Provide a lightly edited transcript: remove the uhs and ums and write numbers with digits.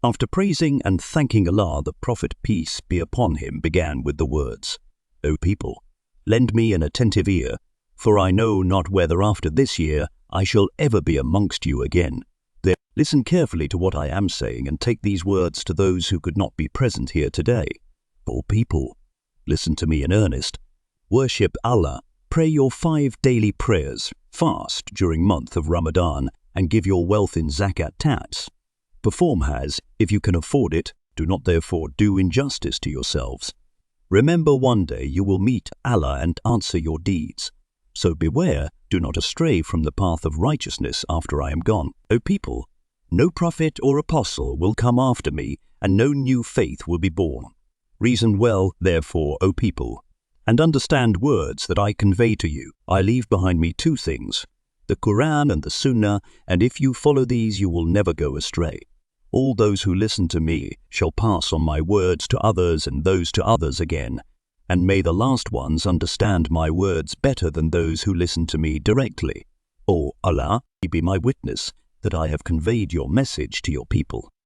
After praising and thanking Allah, the Prophet, peace be upon him, began with the words, O people, lend me an attentive ear, for I know not whether after this year I shall ever be amongst you again. Then listen carefully to what I am saying and take these words to those who could not be present here today. O people, listen to me in earnest. Worship Allah, pray your 5 daily prayers, fast during month of Ramadan, and give your wealth in zakat tax. Perform Hajj if you can afford it, do not therefore do injustice to yourselves. Remember one day you will meet Allah and answer your deeds. So beware, do not astray from the path of righteousness after I am gone. O people, no prophet or apostle will come after me, and no new faith will be born. Reason well, therefore, O people, and understand words that I convey to you. I leave behind me 2 things, the Quran and the Sunnah, and if you follow these you will never go astray. All those who listen to me shall pass on my words to others and those to others again, and may the last ones understand my words better than those who listen to me directly. O Allah, be my witness that I have conveyed your message to your people.